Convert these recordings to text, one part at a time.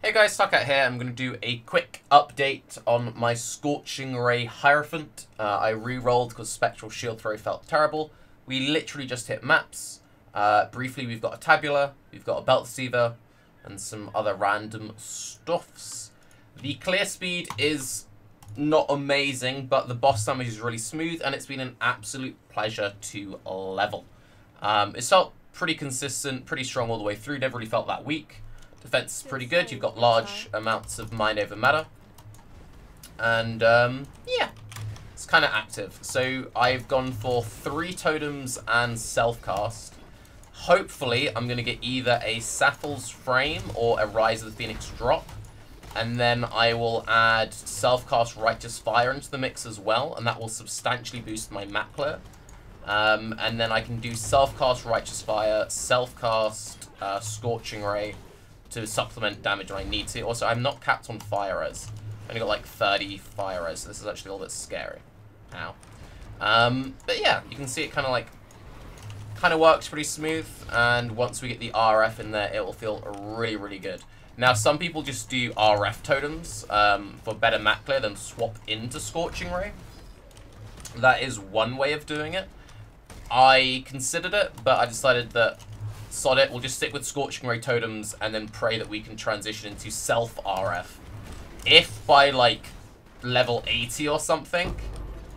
Hey guys, Tarke here. I'm going to do a quick update on my Scorching Ray Hierophant. I re-rolled because Spectral Shield Throw felt terrible. We literally just hit maps. Briefly, we've got a Tabula, we've got a Belt Deceiver, and some other random stuffs. The clear speed is not amazing, but the boss damage is really smooth, and it's been an absolute pleasure to level. It's felt pretty consistent, pretty strong all the way through. Never really felt that weak. Defense is pretty good. You've got large amounts of mind over matter. And, yeah, it's kind of active. So I've gone for 3 totems and self-cast. Hopefully, I'm going to get either a Sapphal's Frame or a Rise of the Phoenix drop. And then I will add self-cast Righteous Fire into the mix as well. And that will substantially boost my map clear. And then I can do self-cast Righteous Fire, self-cast Scorching Ray, to supplement damage when I need to. Also, I'm not capped on fire res. I've only got like 30 fire res, so this is actually a little bit scary. Ow. But yeah, you can see it kind of works pretty smooth, and once we get the RF in there, it will feel really, really good. Now, some people just do RF totems for better map clear, then swap into Scorching Ray. That is one way of doing it. I considered it, but I decided that sod it, we'll just stick with Scorching Ray Totems and then pray that we can transition into self-RF. If by, like, level 80 or something,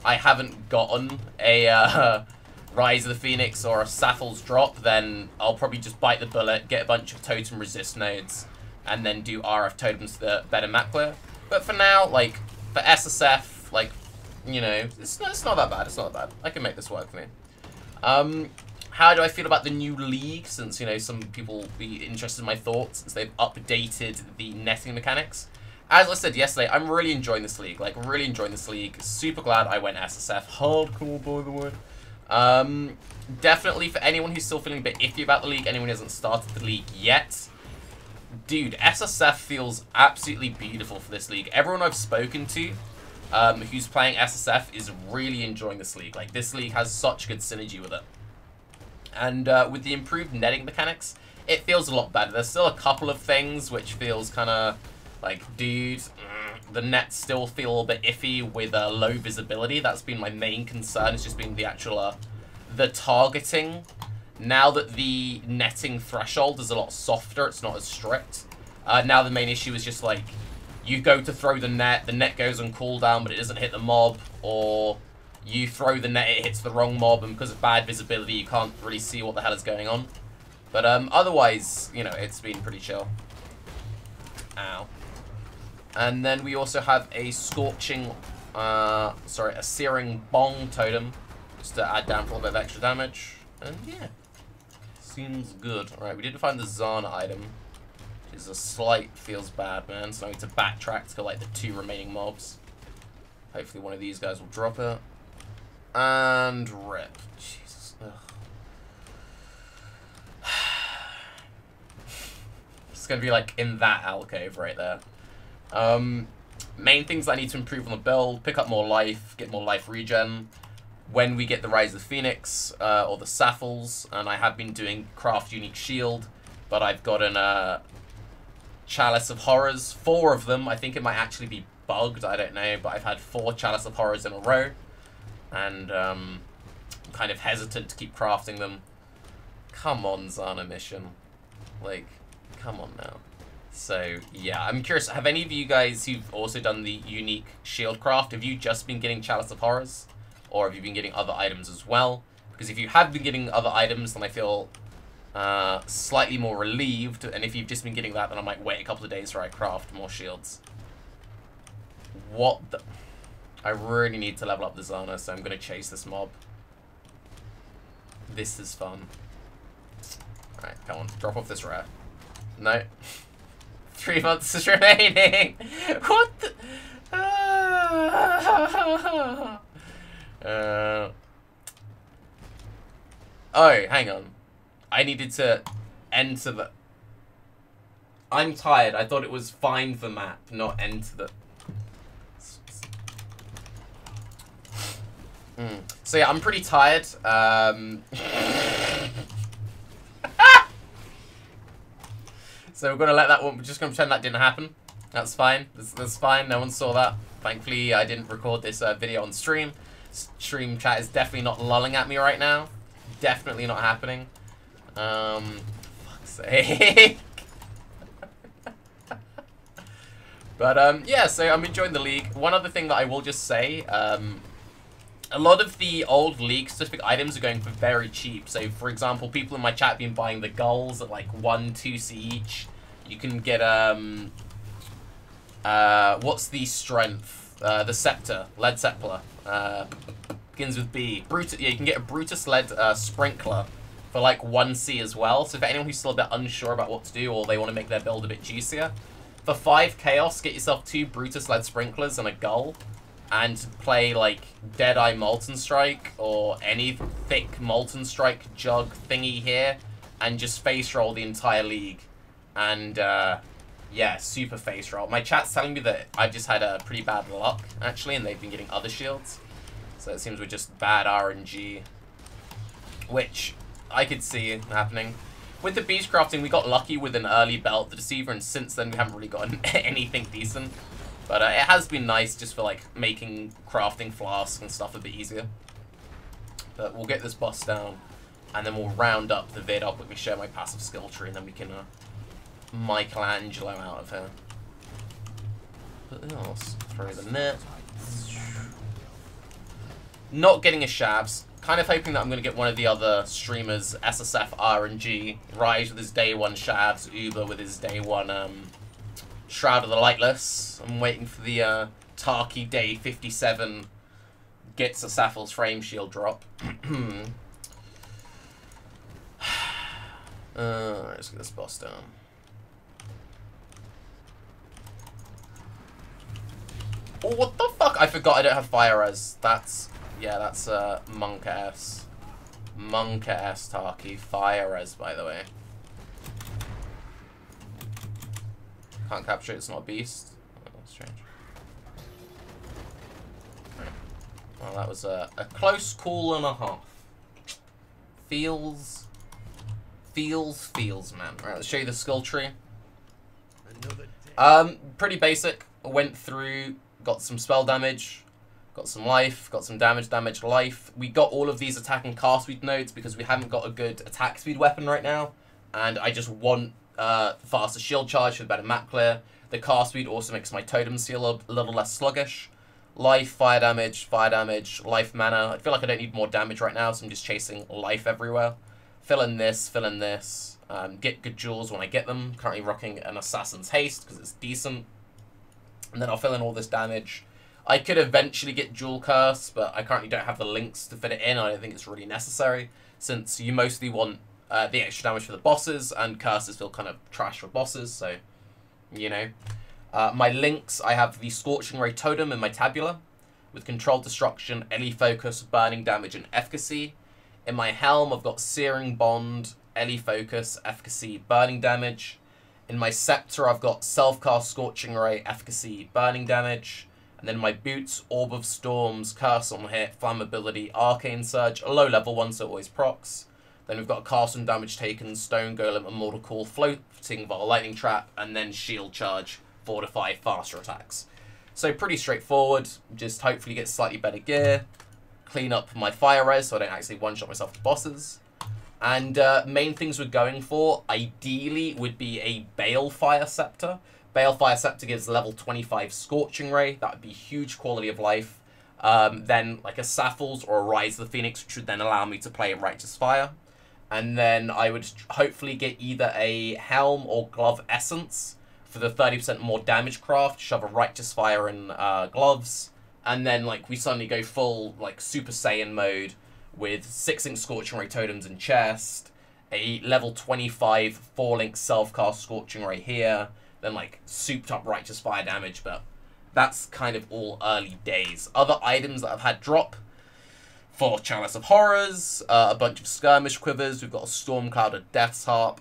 I haven't gotten a Rise of the Phoenix or a Sapphal's drop, then I'll probably just bite the bullet, get a bunch of totem resist nodes, and then do RF totems for the better map clear. But for now, like, for SSF, like, you know, it's not that bad, it's not that bad. I can make this work for me. How do I feel about the new league? Since, you know, some people will be interested in my thoughts since they've updated the netting mechanics. As I said yesterday, I'm really enjoying this league. Like, really enjoying this league. Super glad I went SSF. Hardcore, by the way. Definitely for anyone who's still feeling a bit iffy about the league, anyone who hasn't started the league yet. Dude, SSF feels absolutely beautiful for this league. Everyone I've spoken to who's playing SSF is really enjoying this league. Like, this league has such good synergy with it. And with the improved netting mechanics, it feels a lot better. There's still a couple of things which feels kind of like, dude, the nets still feel a little bit iffy with low visibility. That's been my main concern. It's just been the actual, the targeting. Now that the netting threshold is a lot softer, it's not as strict. Now the main issue is just like, you go to throw the net goes on cooldown, but it doesn't hit the mob, or you throw the net, it hits the wrong mob, and because of bad visibility, you can't really see what the hell is going on. But otherwise, you know, it's been pretty chill. Ow. And then we also have a Scorching, a Searing Bong Totem, just to add down for a little bit of extra damage. And yeah, seems good. Alright, we did find the Zana item, which is a slight, feels bad, man. So I need to backtrack to like the 2 remaining mobs. Hopefully one of these guys will drop it. And rip. Jesus. Ugh. It's gonna be like in that alcove right there. Main things I need to improve on the build: pick up more life, get more life regen. When we get the Rise of the Phoenix or the Sapphal's, and I have been doing craft unique shield, but I've gotten a Chalice of Horrors, 4 of them. I think it might actually be bugged, I don't know, but I've had 4 Chalice of Horrors in a row. And I'm kind of hesitant to keep crafting them. Come on, Zana mission. Like, come on now. So, yeah, I'm curious, have any of you guys who've also done the unique shield craft, have you just been getting Chalice of Horrors? Or have you been getting other items as well? Because if you have been getting other items, then I feel slightly more relieved. And if you've just been getting that, then I might wait a couple of days for I craft more shields. What the... I really need to level up the Zana, so I'm going to chase this mob. This is fun. Alright, come on. Drop off this rare. No. 3 months is remaining! What the... Oh, hang on. I needed to enter the... I'm tired. I thought it was find the map, not enter the... So yeah, I'm pretty tired. So we're going to let that one, we're just going to pretend that didn't happen. That's fine. That's fine. No one saw that. Thankfully, I didn't record this video on stream. Stream chat is definitely not lulling at me right now. Definitely not happening. Fuck's sake. But, yeah, so I'm enjoying the league. One other thing that I will just say, a lot of the old league-specific items are going for very cheap. So, for example, people in my chat have been buying the gulls at, like, 1-2C each. You can get, what's the strength? The Scepter. Lead Scepter. Begins with B. Yeah, you can get a Brutus Lead Sprinkler for, like, 1C as well. So, for anyone who's still a bit unsure about what to do or they want to make their build a bit juicier, for 5 Chaos, get yourself 2 Brutus Lead Sprinklers and a Gull, and play, like, Deadeye Molten Strike, or any thick Molten Strike jug thingy here, and just face roll the entire league. And, yeah, super face roll. My chat's telling me that I've just had a pretty bad luck, actually, and they've been getting other shields. So it seems we're just bad RNG, which I could see happening. With the beast crafting, we got lucky with an early belt, the Deceiver, and since then we haven't really gotten anything decent. But it has been nice just for, like, making crafting flasks and stuff a bit easier. But we'll get this boss down, and then we'll round up the vid. I'll quickly share my passive skill tree, and then we can Michelangelo out of here. What else? Throw the net. Not getting a Shabs. Kind of hoping that I'm going to get one of the other streamers, SSF RNG, Rise with his day 1 Shavs, Uber with his day 1 Shroud of the Lightless. I'm waiting for the Tarke day 57 gets a Saffles frame shield drop. Let's get this boss down. Oh, what the fuck? I forgot I don't have fire res. Yeah, that's Monk-ass. Monk-ass Tarke. Fire res, by the way. Can't capture it, it's not a beast. Oh, that's strange. Right. Well, that was a close call and a half. Feels, man. Alright, let's show you the skill tree. Pretty basic. Went through, got some spell damage. Got some life, got some damage, life. We got all of these attack and cast speed nodes because we haven't got a good attack speed weapon right now. And I just want faster shield charge for better map clear. The cast speed also makes my totems feel a little less sluggish. Life, fire damage, life mana. I feel like I don't need more damage right now, so I'm just chasing life everywhere. Fill in this, get good jewels when I get them. Currently rocking an Assassin's Haste because it's decent. And then I'll fill in all this damage. I could eventually get Jewel Curse, but I currently don't have the links to fit it in. I don't think it's really necessary, since you mostly want the extra damage for the bosses, and curses feel kind of trash for bosses, so, you know. My links, I have the Scorching Ray Totem in my Tabula, with Controlled Destruction, LE Focus, Burning Damage, and Efficacy. In my Helm, I've got Searing Bond, LE Focus, Efficacy, Burning Damage. In my Scepter, I've got Self-Cast Scorching Ray, Efficacy, Burning Damage. And then my boots, Orb of Storms, Curse on Hit, Flammability, Arcane Surge, a low-level one, so always procs. Then we've got Cast on Damage Taken, Stone Golem, Immortal Call, Floating Vol, Lightning Trap, and then Shield Charge, 4 to 5 faster attacks. So pretty straightforward, just hopefully get slightly better gear, clean up my fire res so I don't actually one-shot myself to bosses. And main things we're going for, ideally, would be a Balefire Scepter. Balefire Scepter gives level 25 Scorching Ray. That would be huge quality of life. Then like a Saffles or a Rise of the Phoenix, which would then allow me to play Righteous Fire. And then I would hopefully get either a Helm or Glove Essence for the 30% more damage craft, shove a Righteous Fire in gloves. And then like we suddenly go full like Super Saiyan mode with 6-link Scorching Ray Totems in chest, a level 25 4-link self-cast Scorching Ray here, then like souped up Righteous Fire damage, but that's kind of all early days. Other items that I've had drop for Chalice of Horrors, a bunch of Skirmish Quivers, we've got a Storm Cloud of Death's Harp.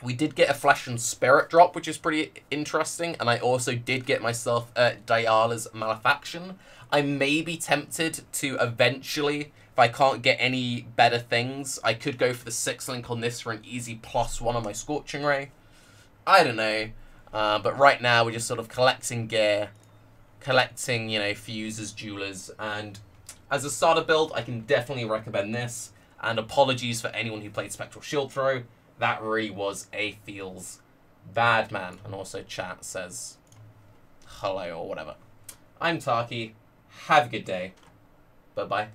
We did get a Flesh and Spirit drop, which is pretty interesting, and I also did get myself Diala's Malefaction. I may be tempted to eventually, if I can't get any better things, I could go for the 6-link on this for an easy +1 on my Scorching Ray. I don't know. But right now we're just sort of collecting gear, collecting, you know, fuses, jewelers, and as a starter build, I can definitely recommend this. And apologies for anyone who played Spectral Shield Throw. That really was a feels bad, man. And also chat says hello or whatever. I'm Tarke. Have a good day. Bye-bye.